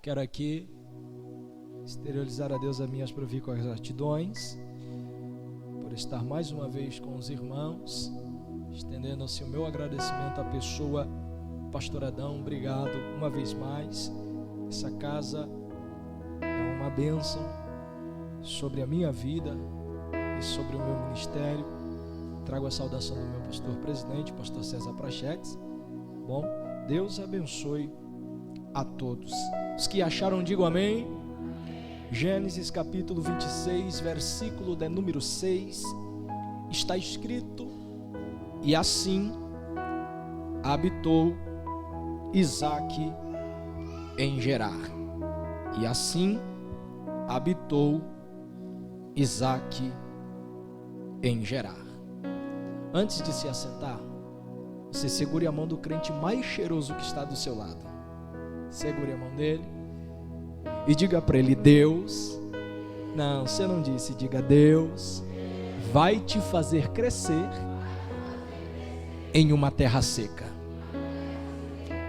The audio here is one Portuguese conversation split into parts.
quero aqui exteriorizar a Deus as minhas provícuas gratidões por estar mais uma vez com os irmãos, estendendo-se o meu agradecimento à pessoa Pastor Adão. Obrigado uma vez mais. Essa casa é uma bênção sobre a minha vida e sobre o meu ministério. Trago a saudação do meu pastor presidente, pastor César Prachetes. Bom, Deus abençoe a todos. Os que acharam, digam amém. Gênesis capítulo 26, versículo de número 6, está escrito: e assim habitou Isaque em Gerar. E assim habitou Isaque em Gerar. Antes de se assentar, você segure a mão do crente mais cheiroso que está do seu lado. Segure a mão dele e diga para ele: Deus, não, você não disse, diga: Deus vai te fazer crescer em uma terra seca.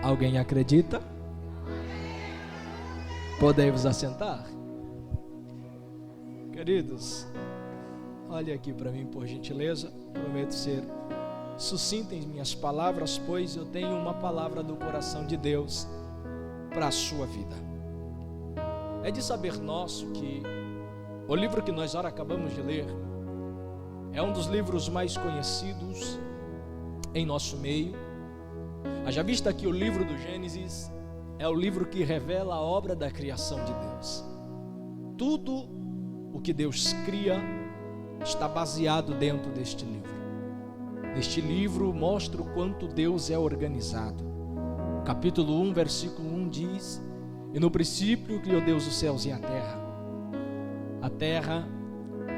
Alguém acredita? Podemos assentar? Queridos, olhe aqui para mim, por gentileza. Prometo ser sucinto em minhas palavras, pois eu tenho uma palavra do coração de Deus para a sua vida. É de saber nosso que o livro que nós ora acabamos de ler é um dos livros mais conhecidos em nosso meio. Haja vista que o livro do Gênesis é o livro que revela a obra da criação de Deus. Tudo o que Deus cria está baseado dentro deste livro. Este livro mostra o quanto Deus é organizado. Capítulo 1, versículo 1 diz: e no princípio criou Deus os céus e a terra. A terra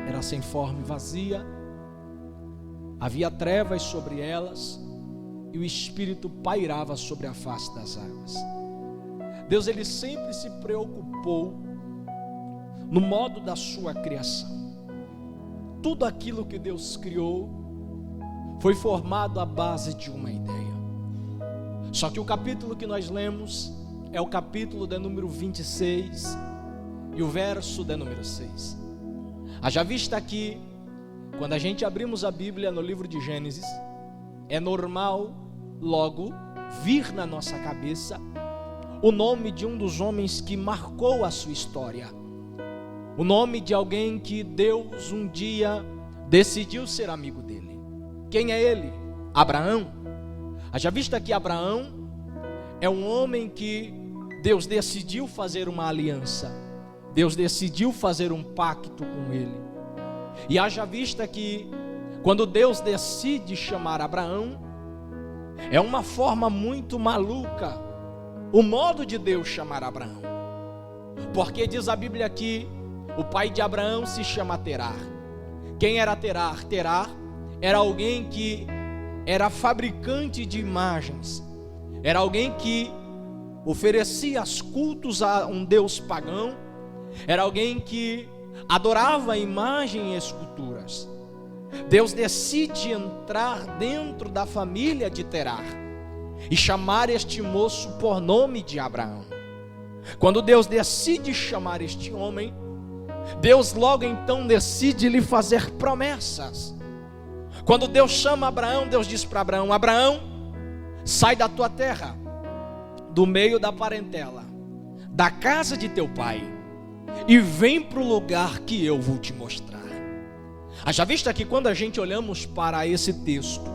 era sem forma e vazia, havia trevas sobre elas, e o Espírito pairava sobre a face das águas. Deus, ele sempre se preocupou no modo da sua criação. Tudo aquilo que Deus criou foi formado à base de uma ideia. Só que o capítulo que nós lemos é o capítulo de número 26 e o verso de número 6. Haja vista que quando a gente abrimos a Bíblia no livro de Gênesis, é normal logo vir na nossa cabeça o nome de um dos homens que marcou a sua história. O nome de alguém que Deus um dia decidiu ser amigo dele. Quem é ele? Abraão. Haja vista que Abraão é um homem que Deus decidiu fazer uma aliança. Deus decidiu fazer um pacto com ele. E haja vista que quando Deus decide chamar Abraão, é uma forma muito maluca o modo de Deus chamar Abraão. Porque diz a Bíblia que o pai de Abraão se chama Terar. Quem era Terar? Terar era alguém que era fabricante de imagens. Era alguém que oferecia cultos a um deus pagão. Era alguém que adorava imagem e esculturas. Deus decide entrar dentro da família de Terar e chamar este moço por nome de Abraão. Quando Deus decide chamar este homem, Deus logo então decide lhe fazer promessas. Quando Deus chama Abraão, Deus diz para Abraão: Abraão, sai da tua terra, do meio da parentela, da casa de teu pai, e vem para o lugar que eu vou te mostrar. Haja vista que quando a gente olhamos para esse texto,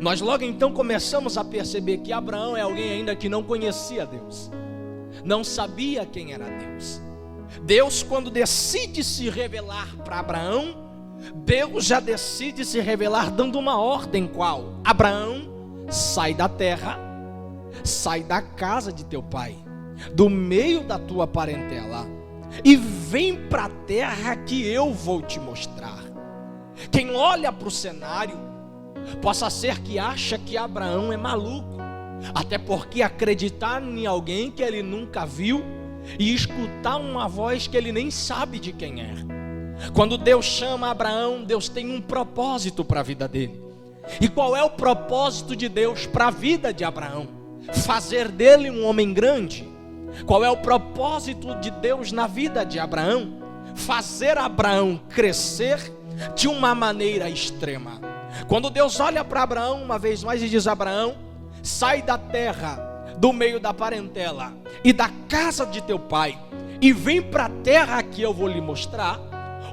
nós logo então começamos a perceber que Abraão é alguém ainda que não conhecia Deus, não sabia quem era Deus. Deus, quando decide se revelar para Abraão, Deus já decide se revelar dando uma ordem. Qual? Abraão, sai da terra, sai da casa de teu pai, do meio da tua parentela, e vem para a terra que eu vou te mostrar. Quem olha para o cenário, possa ser que acha que Abraão é maluco, até porque acreditar em alguém que ele nunca viu e escutar uma voz que ele nem sabe de quem é. Quando Deus chama Abraão, Deus tem um propósito para a vida dele. E qual é o propósito de Deus para a vida de Abraão? Fazer dele um homem grande, Qual é o propósito de Deus na vida de Abraão? Fazer Abraão crescer de uma maneira extrema. Quando Deus olha para Abraão uma vez mais e diz: Abraão, sai da terra, do meio da parentela e da casa de teu pai, e vem para a terra que eu vou lhe mostrar.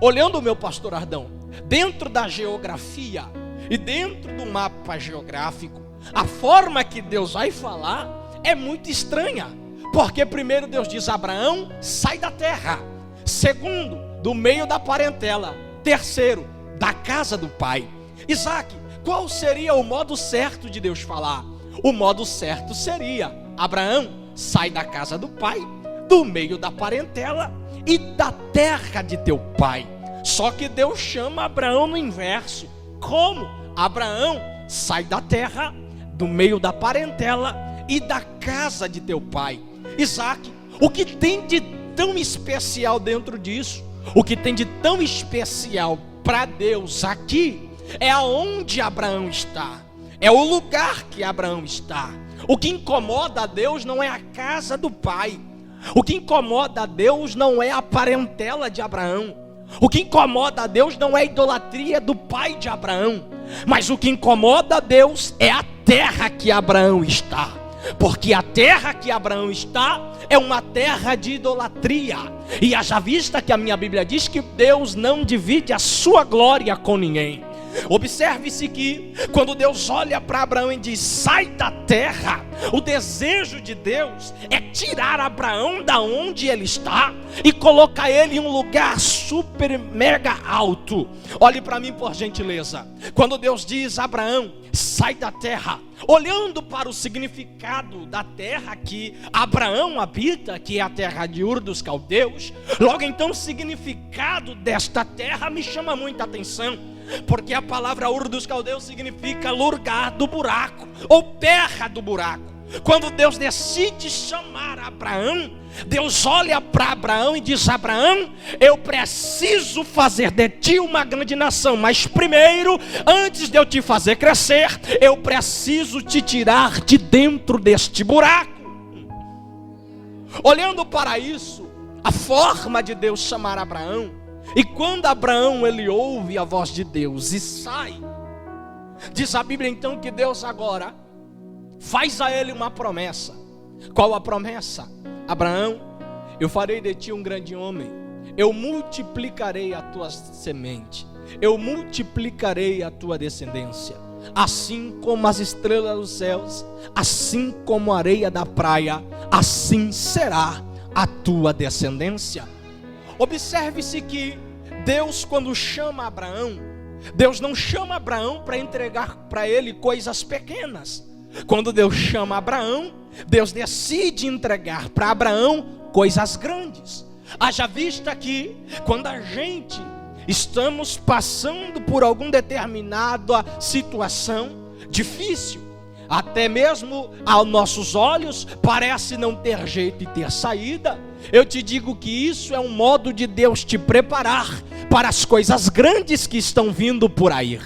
Olhando, meu pastor Ardão, dentro da geografia e dentro do mapa geográfico, a forma que Deus vai falar é muito estranha. Porque primeiro Deus diz: Abraão, sai da terra. Segundo, do meio da parentela. Terceiro, da casa do pai. Isaac, qual seria o modo certo de Deus falar? O modo certo seria: Abraão, sai da casa do pai, do meio da parentela e da terra de teu pai. Só que Deus chama Abraão no inverso. Como? Abraão, sai da terra, do meio da parentela e da casa de teu pai. Isaac, o que tem de tão especial dentro disso? O que tem de tão especial para Deus aqui é aonde Abraão está, é o lugar que Abraão está. O que incomoda a Deus não é a casa do pai, o que incomoda a Deus não é a parentela de Abraão, o que incomoda a Deus não é a idolatria do pai de Abraão, mas o que incomoda a Deus é a terra que Abraão está. Porque a terra que Abraão está é uma terra de idolatria. E haja vista que a minha Bíblia diz que Deus não divide a sua glória com ninguém. Observe-se que quando Deus olha para Abraão e diz: sai da terra, o desejo de Deus é tirar Abraão da onde ele está e colocar ele em um lugar super mega alto. Olhe para mim, por gentileza. Quando Deus diz: Abraão, sai da terra, olhando para o significado da terra que Abraão habita, que é a terra de Ur dos Caldeus, logo então o significado desta terra me chama muita atenção. Porque a palavra Ur dos Caldeus significa lugar do buraco, ou terra do buraco. Quando Deus decide chamar Abraão, Deus olha para Abraão e diz: Abraão, eu preciso fazer de ti uma grande nação, mas primeiro, antes de eu te fazer crescer, eu preciso te tirar de dentro deste buraco. Olhando para isso, a forma de Deus chamar Abraão, e quando Abraão ele ouve a voz de Deus e sai, diz a Bíblia então que Deus agora faz a ele uma promessa. Qual a promessa? Abraão, eu farei de ti um grande homem, eu multiplicarei a tua semente, eu multiplicarei a tua descendência, assim como as estrelas dos céus, assim como a areia da praia, assim será a tua descendência. Observe-se que Deus, quando chama Abraão, Deus não chama Abraão para entregar para ele coisas pequenas. Quando Deus chama Abraão, Deus decide entregar para Abraão coisas grandes. Haja vista que quando a gente estamos passando por alguma determinada situação difícil, até mesmo aos nossos olhos parece não ter jeito e ter saída, eu te digo que isso é um modo de Deus te preparar para as coisas grandes que estão vindo por aí.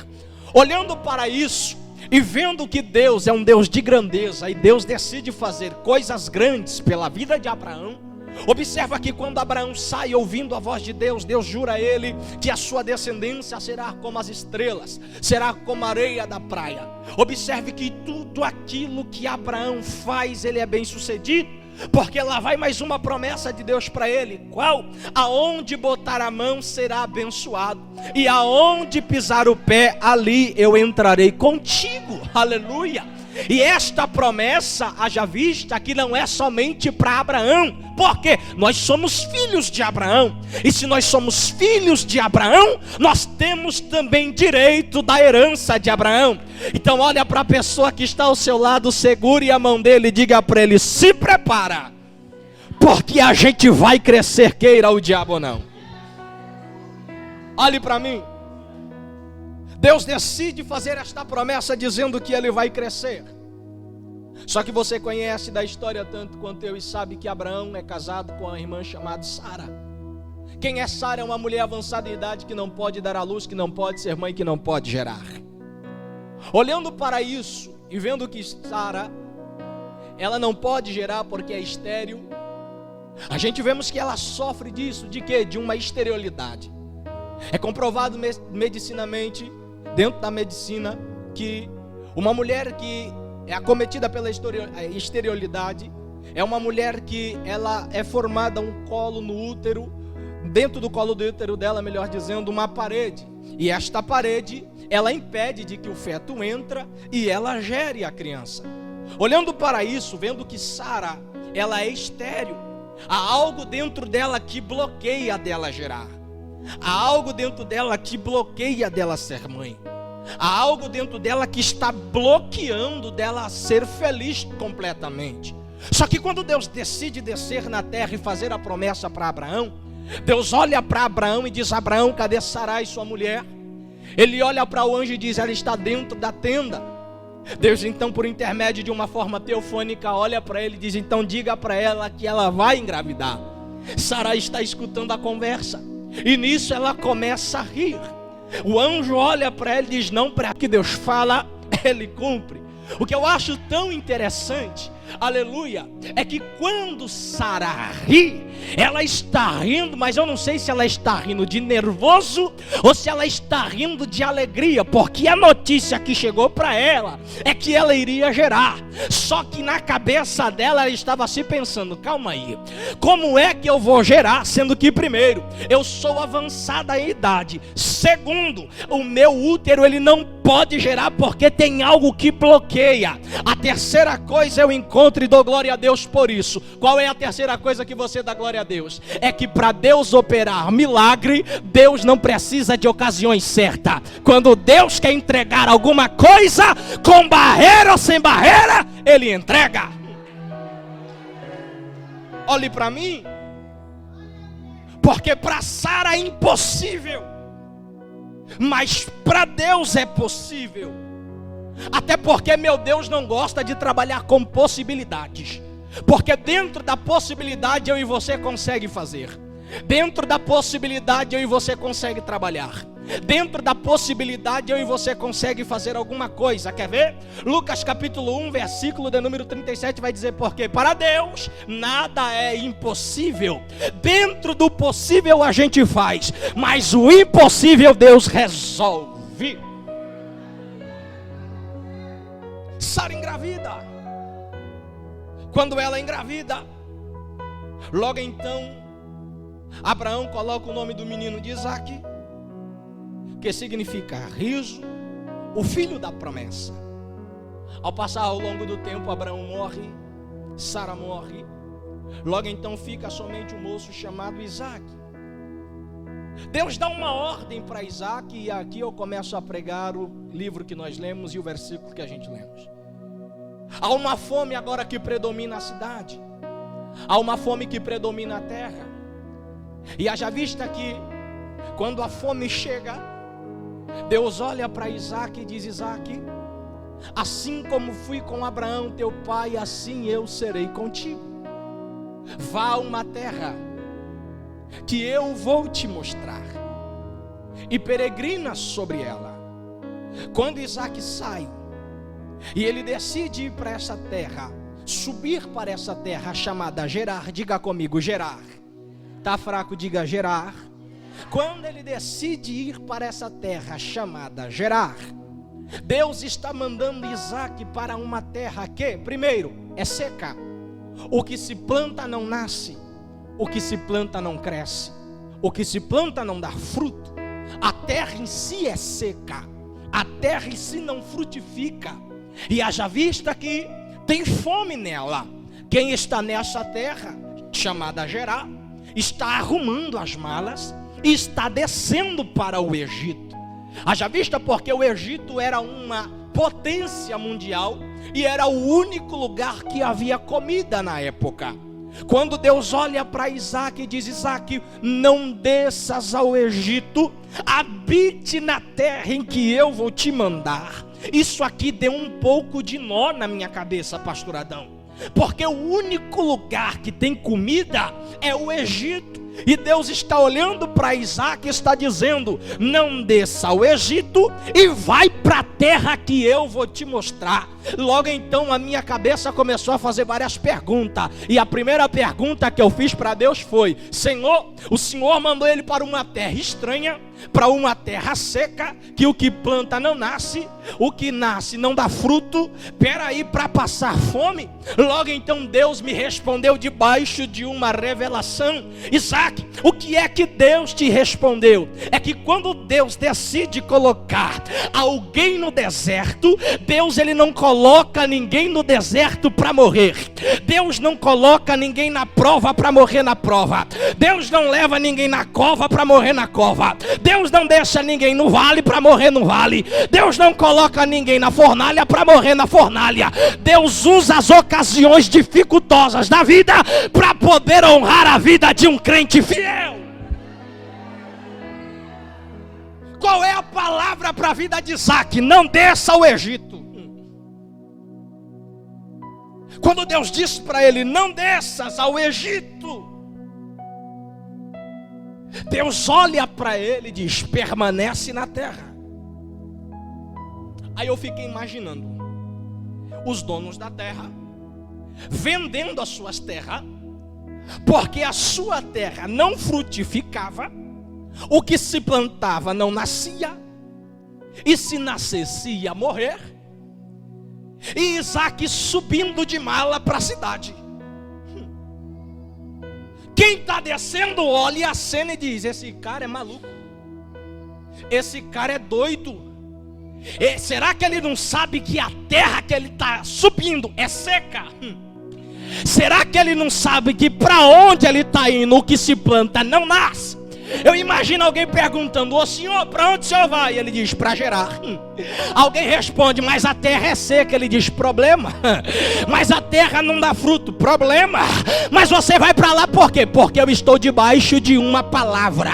Olhando para isso e vendo que Deus é um Deus de grandeza e Deus decide fazer coisas grandes pela vida de Abraão, observa que quando Abraão sai ouvindo a voz de Deus, Deus jura a ele que a sua descendência será como as estrelas, será como a areia da praia. Observe que tudo aquilo que Abraão faz, ele é bem sucedido, porque lá vai mais uma promessa de Deus para ele. Qual? Aonde botar a mão será abençoado, e aonde pisar o pé, ali eu entrarei contigo. Aleluia! E esta promessa, haja vista que não é somente para Abraão, porque nós somos filhos de Abraão, e se nós somos filhos de Abraão, nós temos também direito da herança de Abraão. Então olha para a pessoa que está ao seu lado, segure a mão dele e diga para ele: se prepara, porque a gente vai crescer, queira o diabo ou não. Olhe para mim. Deus decide fazer esta promessa dizendo que ele vai crescer. Só que você conhece da história tanto quanto eu e sabe que Abraão é casado com uma irmã chamada Sara. Quem é Sara? É uma mulher avançada em idade que não pode dar à luz, que não pode ser mãe, que não pode gerar. Olhando para isso e vendo que Sara, ela não pode gerar porque é estéril, A gente vemos que ela sofre disso, de quê? De uma esterilidade. É comprovado medicinamente, dentro da medicina, que uma mulher que é acometida pela esterilidade é uma mulher que ela é formada um colo no útero, dentro do colo do útero dela, melhor dizendo, uma parede. E esta parede, ela impede de que o feto entra e ela gere a criança. Olhando para isso, vendo que Sara, ela é estéril, há algo dentro dela que bloqueia dela gerar. Há algo dentro dela que bloqueia dela ser mãe. Há algo dentro dela que está bloqueando dela ser feliz completamente. Só que quando Deus decide descer na terra e fazer a promessa para Abraão, Deus olha para Abraão e diz: Abraão, cadê Sarai, sua mulher? Ele olha para o anjo e diz: ela está dentro da tenda. Deus então, por intermédio de uma forma teofônica, olha para ele e diz: então diga para ela que ela vai engravidar. Sarai está escutando a conversa e nisso ela começa a rir. O anjo olha para ela e diz: não, para que Deus fala, ele cumpre. O que eu acho tão interessante, aleluia, é que quando Sara ri, ela está rindo, mas eu não sei se ela está rindo de nervoso ou se ela está rindo de alegria, porque a notícia que chegou para ela é que ela iria gerar. Só que na cabeça dela ela estava se pensando: calma aí, como é que eu vou gerar, sendo que primeiro, eu sou avançada em idade, segundo, o meu útero ele não pode gerar porque tem algo que bloqueia. A terceira coisa eu encontro e dou glória a Deus por isso. Qual é a terceira coisa que você dá glória a Deus? É que para Deus operar milagre, Deus não precisa de ocasiões certas. Quando Deus quer entregar alguma coisa, com barreira ou sem barreira, Ele entrega. Olhe para mim, porque para Sara é impossível, mas para Deus é possível. Até porque meu Deus não gosta de trabalhar com possibilidades, porque dentro da possibilidade eu e você consegue fazer, dentro da possibilidade eu e você consegue trabalhar, dentro da possibilidade eu e você consegue fazer alguma coisa. Quer ver? Lucas capítulo 1 versículo de número 37 vai dizer: porque para Deus nada é impossível. Dentro do possível a gente faz, mas o impossível Deus resolve. Sara engravida. Quando ela engravida, logo então Abraão coloca o nome do menino de Isaque, que significa riso, o filho da promessa. Ao passar ao longo do tempo, Abraão morre, Sara morre. Logo então fica somente um moço chamado Isaque. Deus dá uma ordem para Isaque, e aqui eu começo a pregar o livro que nós lemos e o versículo que a gente lemos. Há uma fome agora que predomina a cidade, há uma fome que predomina a terra. E haja vista que quando a fome chega, Deus olha para Isaque e diz: Isaque, assim como fui com Abraão teu pai, assim eu serei contigo. Vá a uma terra que eu vou te mostrar e peregrina sobre ela. Quando Isaque sai e ele decide ir para essa terra, subir para essa terra chamada Gerar, diga comigo, Gerar. Tá fraco, diga Gerar. Quando ele decide ir para essa terra chamada Gerar, Deus está mandando Isaque para uma terra que, primeiro, é seca. O que se planta não nasce, o que se planta não cresce, o que se planta não dá fruto. A terra em si é seca, a terra em si não frutifica. E haja vista que tem fome nela. Quem está nessa terra chamada Gerar está arrumando as malas e está descendo para o Egito. Haja vista porque o Egito era uma potência mundial e era o único lugar que havia comida na época. Quando Deus olha para Isaque e diz: Isaque, não desças ao Egito, habite na terra em que eu vou te mandar. Isso aqui deu um pouco de nó na minha cabeça, pastor Adão, porque o único lugar que tem comida é o Egito. E Deus está olhando para Isaac e está dizendo: não desça ao Egito e vai para a terra que eu vou te mostrar. Logo então a minha cabeça começou a fazer várias perguntas. E a primeira pergunta que eu fiz para Deus foi: Senhor, o Senhor mandou ele para uma terra estranha, para uma terra seca, que o que planta não nasce, o que nasce não dá fruto. Peraí, para passar fome? Logo então Deus me respondeu debaixo de uma revelação: Isaac, o que é que Deus te respondeu? É que quando Deus decide colocar alguém no deserto, Deus ele não coloca ninguém no deserto para morrer. Deus não coloca ninguém na prova para morrer na prova. Deus não leva ninguém na cova para morrer na cova. Deus não deixa ninguém no vale para morrer no vale. Deus não coloca ninguém na fornalha para morrer na fornalha. Deus usa as ocasiões dificultosas da vida para poder honrar a vida de um crente fiel. Qual é a palavra para a vida de Isaac? Não desça ao Egito. Quando Deus disse para ele: não desças ao Egito, Deus olha para ele e diz: permanece na terra. Aí eu fiquei imaginando os donos da terra vendendo as suas terras, porque a sua terra não frutificava, o que se plantava não nascia, e se nascesse ia morrer. E Isaac subindo de mala para a cidade. Quem está descendo olha a cena e diz: esse cara é maluco, esse cara é doido. Será que ele não sabe que a terra que ele está subindo é seca? Será que ele não sabe que para onde ele está indo, o que se planta não nasce? Eu imagino alguém perguntando: ô senhor, para onde o senhor vai? Ele diz: para Gerar. Alguém responde: mas a terra é seca. Ele diz: problema. Mas a terra não dá fruto. Problema. Mas você vai para lá por quê? Porque eu estou debaixo de uma palavra.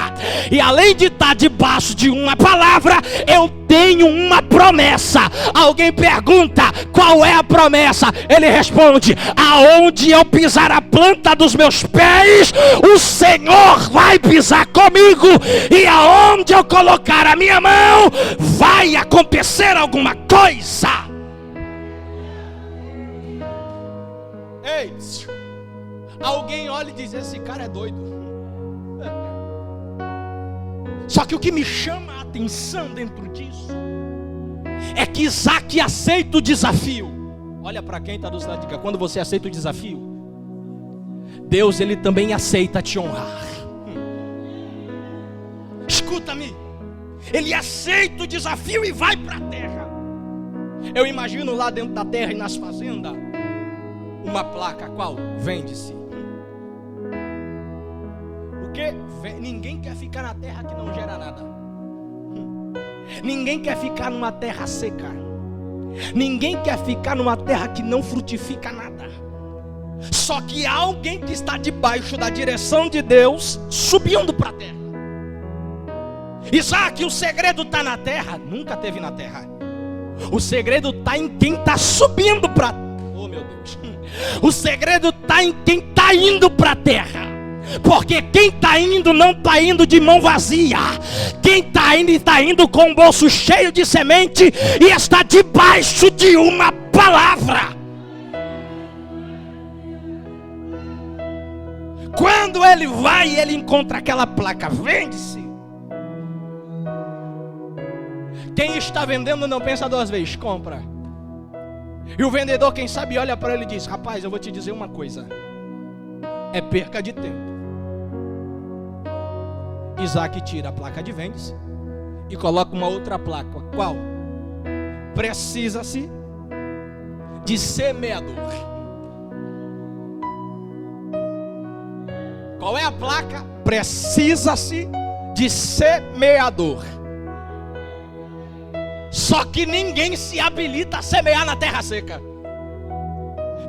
E além de estar debaixo de uma palavra, eu tenho uma promessa. Alguém pergunta: qual é a promessa? Ele responde: aonde eu pisar a planta dos meus pés, o Senhor vai pisar comigo. E aonde eu colocar a minha mão, vai acontecer alguma coisa. Ei, alguém olha e diz: esse cara é doido. Só que o que me chama a atenção dentro disso é que Isaac aceita o desafio. Olha para quem está do lado de cá: quando você aceita o desafio, Deus ele também aceita te honrar. Escuta-me, ele aceita o desafio e vai para a terra. Eu imagino lá dentro da terra e nas fazendas uma placa: qual? Vende-se. Porque ninguém quer ficar na terra que não gera nada. Ninguém quer ficar numa terra seca. Ninguém quer ficar numa terra que não frutifica nada. Só que há alguém que está debaixo da direção de Deus, subindo para a terra. Isaac, o segredo está na terra? Nunca teve na terra. O segredo está em quem está subindo para... Oh meu Deus. O segredo está em quem está indo para a terra. Porque quem está indo não está indo de mão vazia. Quem está indo com o bolso cheio de semente e está debaixo de uma palavra. Quando ele vai, ele encontra aquela placa: vende-se. Quem está vendendo não pensa duas vezes, compra. E o vendedor, quem sabe, olha para ele e diz: rapaz, eu vou te dizer uma coisa, é perca de tempo. Isaac tira a placa de vende-se e coloca uma outra placa. Qual? Precisa-se de semeador. Qual é a placa? Precisa-se de semeador. Só que ninguém se habilita a semear na terra seca.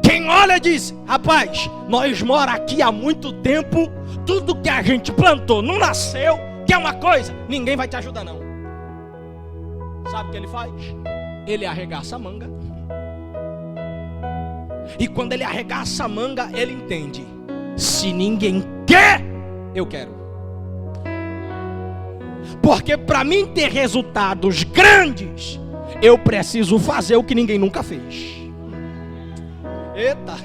Quem olha diz: rapaz, nós moramos aqui há muito tempo, tudo que a gente plantou não nasceu. Quer uma coisa? Ninguém vai te ajudar não. Sabe o que ele faz? Ele arregaça a manga. E quando ele arregaça a manga, ele entende: se ninguém quer, Eu quero. Porque para mim ter resultados grandes, eu preciso fazer o que ninguém nunca fez. Eita!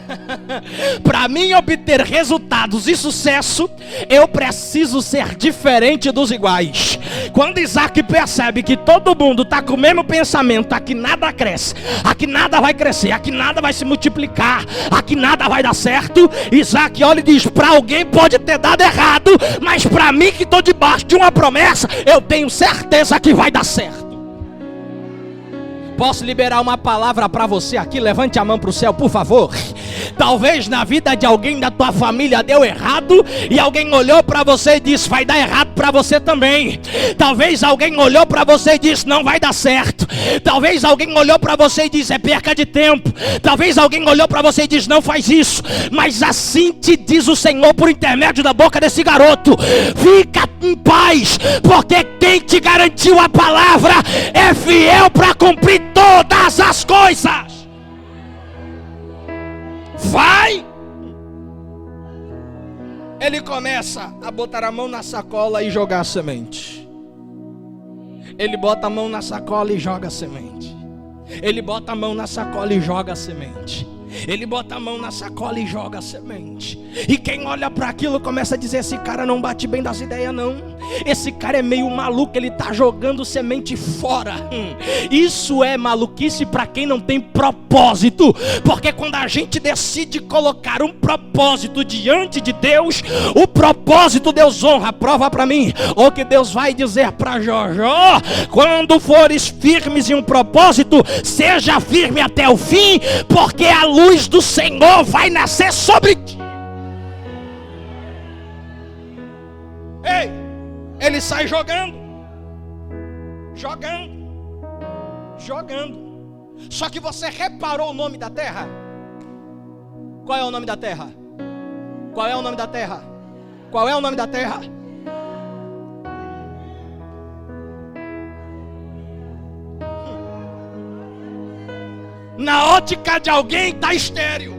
Para mim obter resultados e sucesso, eu preciso ser diferente dos iguais. Quando Isaac percebe que todo mundo está com o mesmo pensamento, aqui nada cresce, aqui nada vai crescer, aqui nada vai se multiplicar, aqui nada vai dar certo, Isaac olha e diz: para alguém pode ter dado errado, mas para mim que estou debaixo de uma promessa, eu tenho certeza que vai dar certo. Posso liberar uma palavra para você aqui? Levante a mão para o céu, por favor. Talvez na vida de alguém da tua família deu errado, e alguém olhou para você e disse: vai dar errado para você também. Talvez alguém olhou para você e disse: não vai dar certo. Talvez alguém olhou para você e disse: é perca de tempo. Talvez alguém olhou para você e disse: não faz isso. Mas assim te diz o Senhor por intermédio da boca desse garoto: fica em paz, porque quem te garantiu a palavra é fiel para cumprir todas as coisas. Vai. Ele começa a botar a mão na sacola e jogar a semente. Ele bota a mão na sacola e joga a semente. Ele bota a mão na sacola e joga a semente. Ele bota a mão na sacola e joga a semente. E quem olha para aquilo começa a dizer: esse cara não bate bem das ideias não. Esse cara é meio maluco, ele está jogando semente fora. Isso é maluquice para quem não tem propósito. Porque quando a gente decide colocar um propósito diante de Deus, o propósito Deus honra. Prova para mim o que Deus vai dizer para Jojó: quando fores firmes em um propósito, seja firme até o fim, porque a luz do Senhor vai nascer sobre ti. Ei, ele sai jogando. Só que você reparou o nome da terra? Qual é o nome da terra? Qual é o nome da terra? Qual é o nome da terra? Na ótica de alguém está estéril.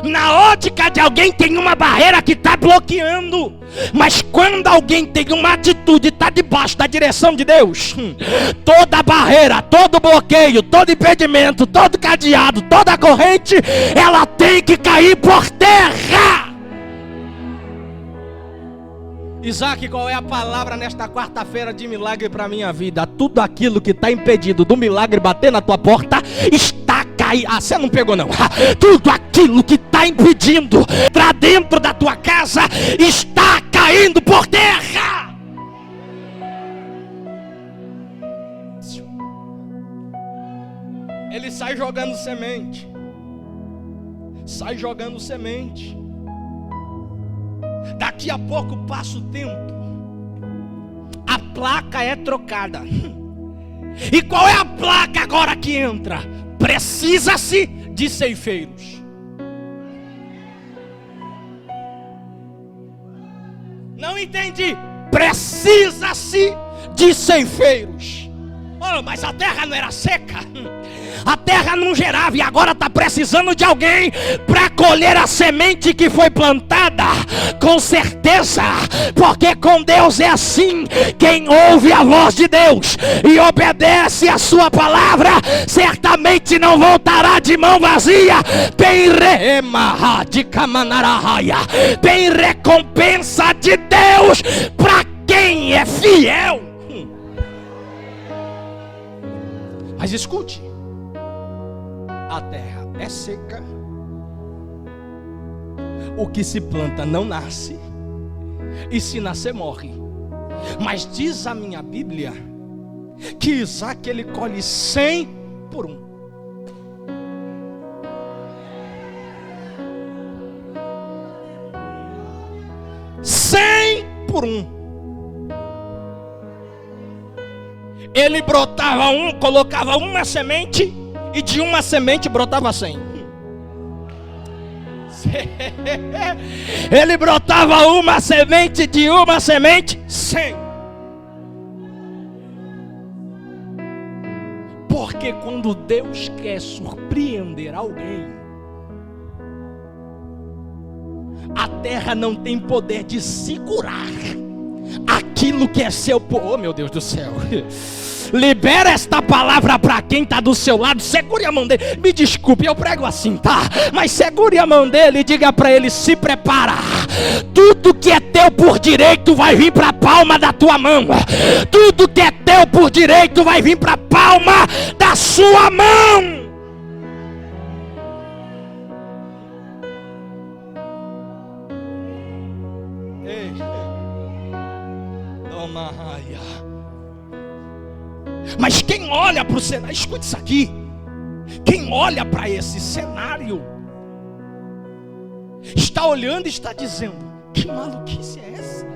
Na ótica de alguém tem uma barreira que está bloqueando. Mas quando alguém tem uma atitude, está debaixo da direção de Deus, toda barreira, todo bloqueio, todo impedimento, todo cadeado, toda corrente, ela tem que cair por terra. Isaac, qual é a palavra nesta quarta-feira de milagre para a minha vida? Tudo aquilo que está impedido do milagre bater na tua porta está caindo. Ah, você não pegou não. Tudo aquilo que está impedindo para dentro da tua casa está caindo por terra. Ele sai jogando semente. Daqui a pouco passa o tempo, a placa é trocada. E qual é a placa agora que entra? Precisa-se de ceifeiros. Não entendi. Precisa-se de ceifeiros. Oh, mas a terra não era seca, a terra não gerava, e agora está precisando de alguém para colher a semente que foi plantada. Com certeza, porque com Deus é assim: quem ouve a voz de Deus e obedece a sua palavra, certamente não voltará de mão vazia. Tem recompensa de Deus para quem é fiel. Mas escute, a terra é seca, o que se planta não nasce, e se nascer morre. Mas diz a minha Bíblia que Isaac ele colhe 100 por 1. Ele brotava colocava uma semente, e de uma semente brotava 100. Ele brotava uma semente, de uma semente 100. Porque quando Deus quer surpreender alguém, A terra não tem poder de segurar aquilo que é seu. Oh, meu Deus do céu. Libera esta palavra para quem está do seu lado. Segure a mão dele. Me desculpe, eu prego assim, tá? Mas segure a mão dele e diga para ele: se prepara. Tudo que é teu por direito vai vir para a palma da tua mão. Tudo que é teu por direito vai vir para a palma da sua mão. Ei, toma raia. Mas quem olha para o cenário, escute isso aqui. Quem olha para esse cenário está olhando e está dizendo: que maluquice é essa?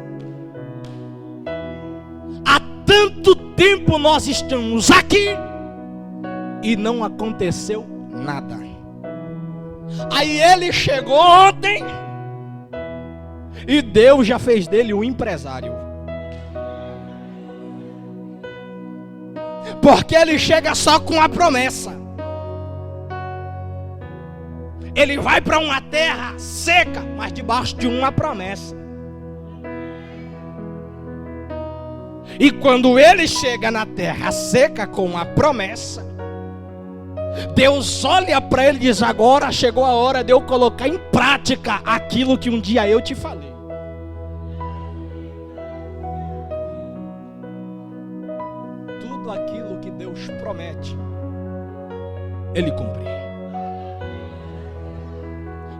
Há tanto tempo nós estamos aqui e não aconteceu nada. Aí ele chegou ontem e Deus já fez dele um empresário. Porque ele chega só com a promessa. Ele vai para uma terra seca, mas debaixo de uma promessa. E quando ele chega na terra seca com a promessa, Deus olha para ele e diz: agora chegou a hora de eu colocar em prática aquilo que um dia eu te falei. Tudo aquilo que Deus promete, Ele cumpre.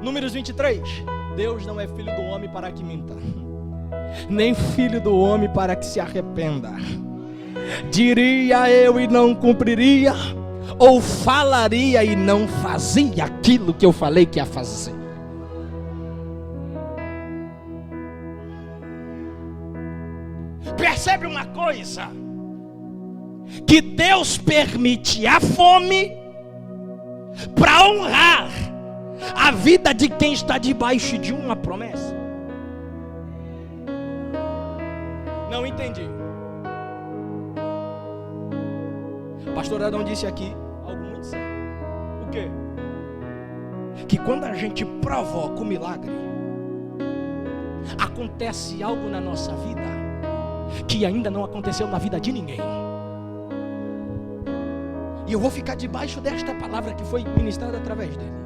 Números 23. Deus não é filho do homem para que minta, nem filho do homem para que se arrependa. Diria eu e não cumpriria, ou falaria e não fazia aquilo que eu falei que ia fazer. Percebe uma coisa? Que Deus permite a fome para honrar a vida de quem está debaixo de uma promessa. Não entendi. O pastor Adão disse aqui algo muito sério. O quê? Que quando a gente provoca o milagre, acontece algo na nossa vida que ainda não aconteceu na vida de ninguém. E eu vou ficar debaixo desta palavra que foi ministrada através dele.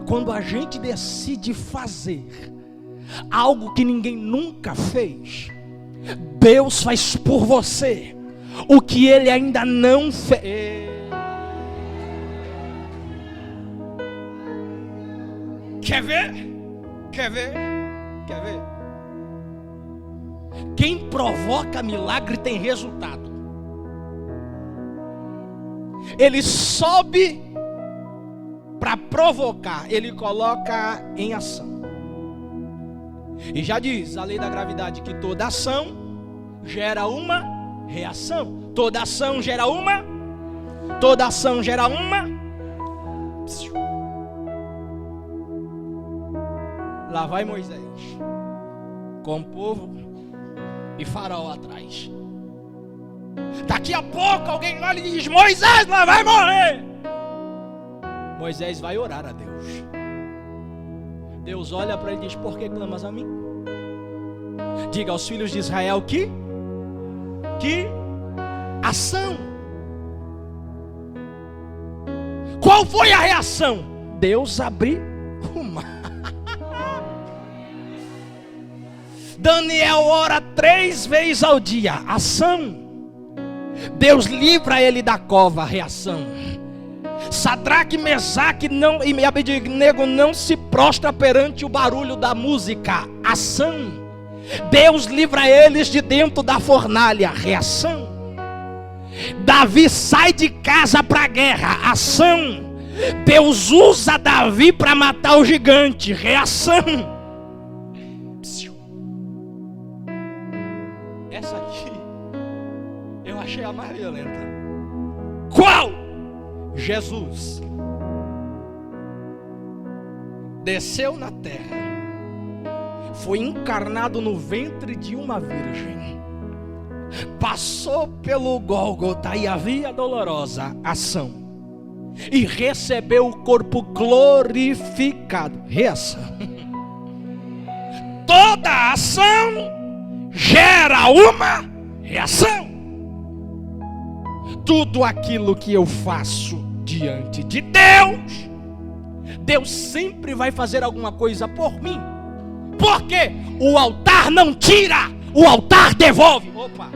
Quando a gente decide fazer algo que ninguém nunca fez, Deus faz por você o que ele ainda não fez. Quer ver? Quer ver? Quer ver? Quem provoca milagre tem resultado. Ele sobe para provocar, ele coloca em ação. E já diz a lei da gravidade que toda ação gera uma reação. Toda ação gera uma. Toda ação gera uma. Lá vai Moisés com o povo e Faraó atrás. Daqui a pouco alguém olha e diz: Moisés, lá vai morrer. Moisés vai orar a Deus. Deus olha para ele e diz: por que clamas a mim? Diga aos filhos de Israel que ação. Qual foi a reação? Deus abriu o mar. Daniel ora 3 vezes ao dia. Ação. Deus livra ele da cova. Reação. Sadraque, Mesaque e Abednego não se prostra perante o barulho da música. Ação. Deus livra eles de dentro da fornalha. Reação. Davi sai de casa para a guerra. Ação. Deus usa Davi para matar o gigante. Reação. Essa aqui eu achei a mais violenta. Qual? Jesus desceu na terra, foi encarnado no ventre de uma virgem, passou pelo Gólgota e a via dolorosa, ação, e recebeu o corpo glorificado, reação. toda ação gera uma reação. Tudo aquilo que eu faço diante de Deus, Deus sempre vai fazer alguma coisa por mim. Porque o altar não tira, o altar devolve. Opa!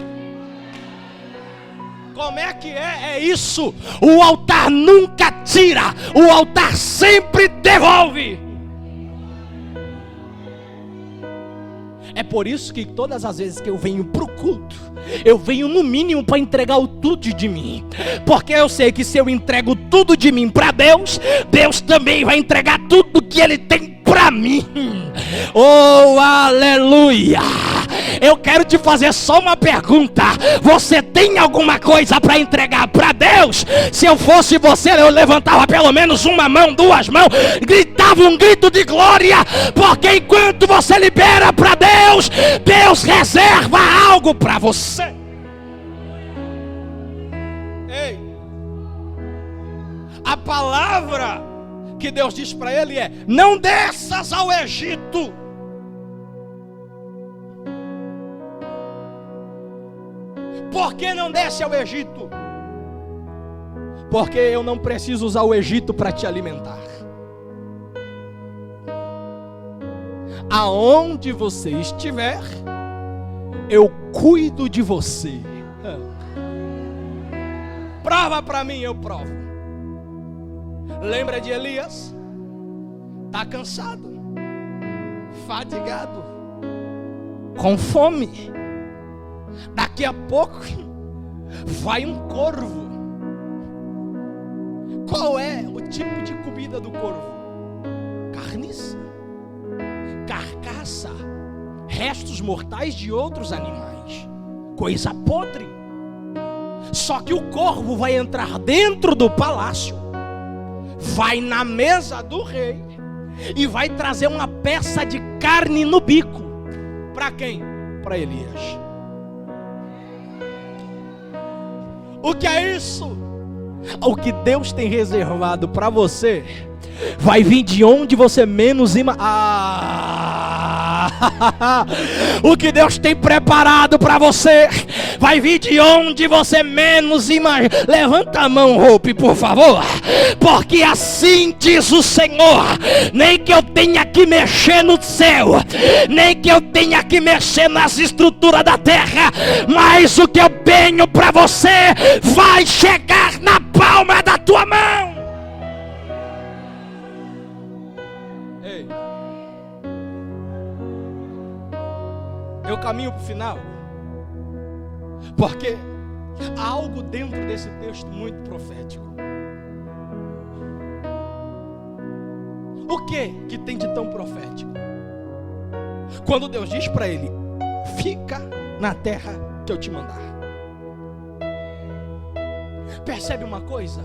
Como é que é? É isso. O altar nunca tira, o altar sempre devolve. É por isso que todas as vezes que eu venho para o culto, eu venho no mínimo para entregar o tudo de mim. Porque eu sei que se eu entrego tudo de mim para Deus, Deus também vai entregar tudo que Ele tem para mim. Oh, aleluia! Eu quero te fazer só uma pergunta. Você tem alguma coisa para entregar para Deus? Se eu fosse você, eu levantava pelo menos uma mão, duas mãos, gritava um grito de glória. Porque enquanto você libera para Deus, Deus reserva algo para você. Ei, a palavra que Deus diz para ele é: não desças ao Egito. Por que não desce ao Egito? Porque eu não preciso usar o Egito para te alimentar. Aonde você estiver, eu cuido de você. Prova para mim, eu provo. Lembra de Elias? Está cansado, fadigado, com fome. Daqui a pouco vai um corvo. Qual é o tipo de comida do corvo? Carniça, carcaça, restos mortais de outros animais, coisa podre. Só que o corvo vai entrar dentro do palácio, vai na mesa do rei e vai trazer uma peça de carne no bico. Para quem? Para Elias. O que é isso? O que Deus tem reservado para você vai vir de onde você menos o que Deus tem preparado para você vai vir de onde você menos imagina. Levanta a mão, Hope, por favor. Porque assim diz o Senhor: nem que eu tenha que mexer no céu, nem que eu tenha que mexer nas estruturas da terra, mas o que eu tenho para você vai chegar na palma da tua mão. Ei, eu caminho para o final, porque há algo dentro desse texto muito profético. O que tem de tão profético? Quando Deus diz para ele: fica na terra que eu te mandar. Percebe uma coisa?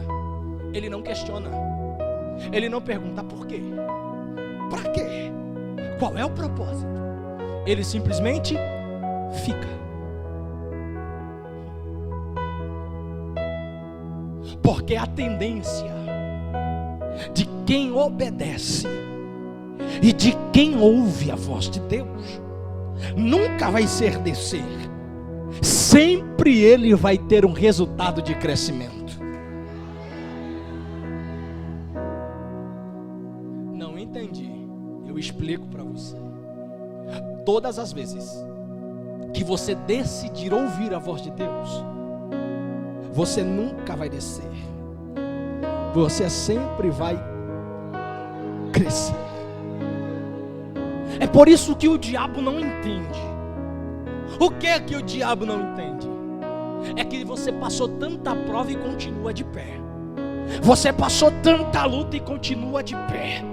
Ele não questiona, ele não pergunta por quê, para quê, qual é o propósito. Ele simplesmente fica. Porque a tendência de quem obedece e de quem ouve a voz de Deus nunca vai ser descer. Sempre ele vai ter um resultado de crescimento. Não entendi? Eu explico para você. Todas as vezes que você decidir ouvir a voz de Deus, você nunca vai descer. Você sempre vai crescer. É por isso que o diabo não entende. O que é que o diabo não entende? É que você passou tanta prova e continua de pé. Você passou tanta luta e continua de pé.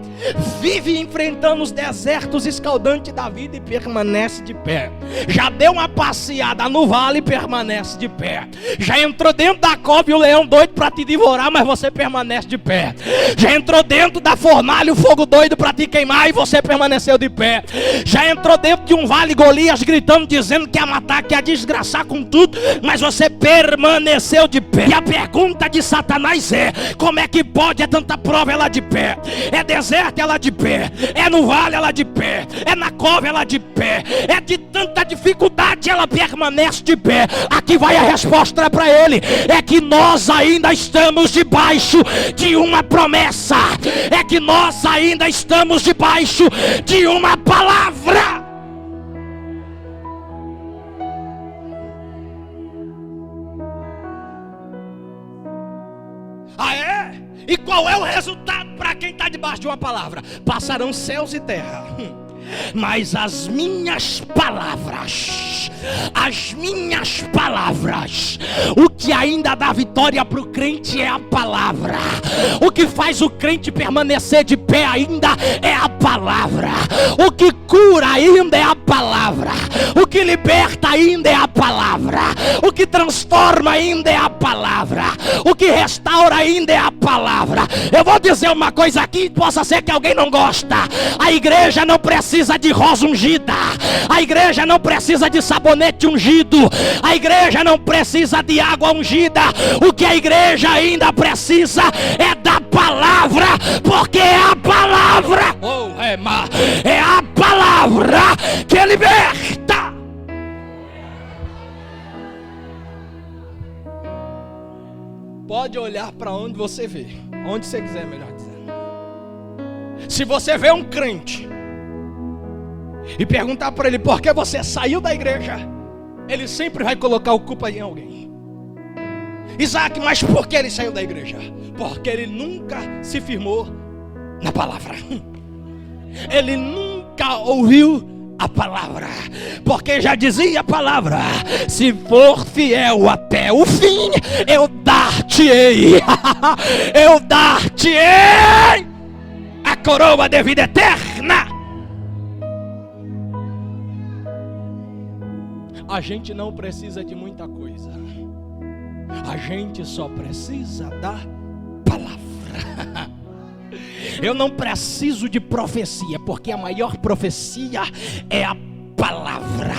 Vive enfrentando os desertos escaldantes da vida e permanece de pé. Já deu uma passeada no vale e permanece de pé. Já entrou dentro da cova e o leão doido para te devorar, mas você permanece de pé. Já entrou dentro da fornalha o fogo doido para te queimar e você permaneceu de pé. Já entrou dentro de um vale Golias gritando, dizendo que ia matar, que ia desgraçar com tudo, mas você permaneceu de pé. E a pergunta de Satanás é: Como é que pode? É tanta prova, ela de pé. É deserto, ela de pé. É no vale, ela de pé. É na cova, ela de pé. É de tanta dificuldade, ela permanece de pé. Aqui vai a resposta para ele. É que nós ainda estamos debaixo de uma promessa. É que nós ainda estamos debaixo de uma palavra. Ah, é? E qual é o resultado para quem está debaixo de uma palavra? Passarão céus e terra, mas as minhas palavras, o que ainda dá vitória para o crente é a palavra. O que faz o crente permanecer de pé ainda é a palavra. O que cura ainda é a palavra. O que liberta ainda é a palavra. O que transforma ainda é a palavra. O que restaura ainda é a palavra. Eu vou dizer uma coisa aqui, possa ser que alguém não gosta. A igreja não precisa de rosa ungida. A igreja não precisa de sabonete ungido. A igreja não precisa de água ungida. O que a igreja ainda precisa é da palavra, porque é a palavra, é a palavra que liberta. Pode olhar para onde você vê, onde você quiser, melhor dizendo. Se você vê um crente e perguntar para ele por que você saiu da igreja, ele sempre vai colocar a culpa em alguém. Isaac, mas por que ele saiu da igreja? Porque ele nunca se firmou na palavra. Ele nunca ouviu a palavra. Porque já dizia a palavra: se for fiel até o fim, eu dar-te-ei eu dar-te-ei a coroa de vida eterna. A gente não precisa de muita coisa. A gente só precisa da palavra. Eu não preciso de profecia, porque a maior profecia é a palavra.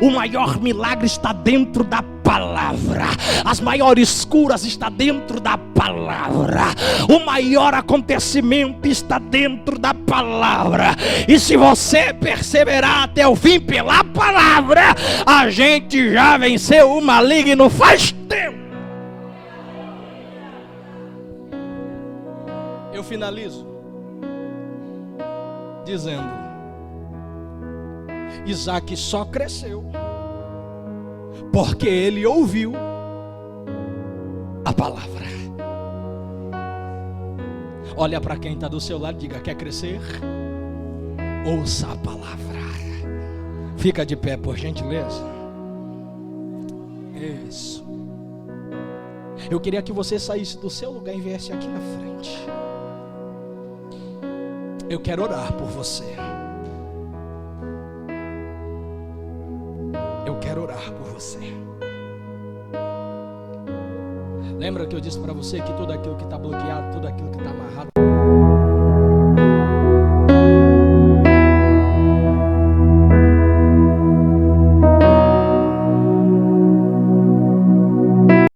O maior milagre está dentro da palavra. As maiores curas estão dentro da palavra. O maior acontecimento está dentro da palavra. E se você perseverar até o fim pela palavra, a gente já venceu o maligno faz tempo. Eu finalizo dizendo: Isaac só cresceu porque ele ouviu a palavra. Olha para quem está do seu lado e diga: quer crescer? Ouça a palavra. Fica de pé, por gentileza. Isso. Eu queria que você saísse do seu lugar e viesse aqui na frente. Eu quero orar por você. Eu quero orar por você. Lembra que eu disse para você que tudo aquilo que está bloqueado, tudo aquilo que está amarrado,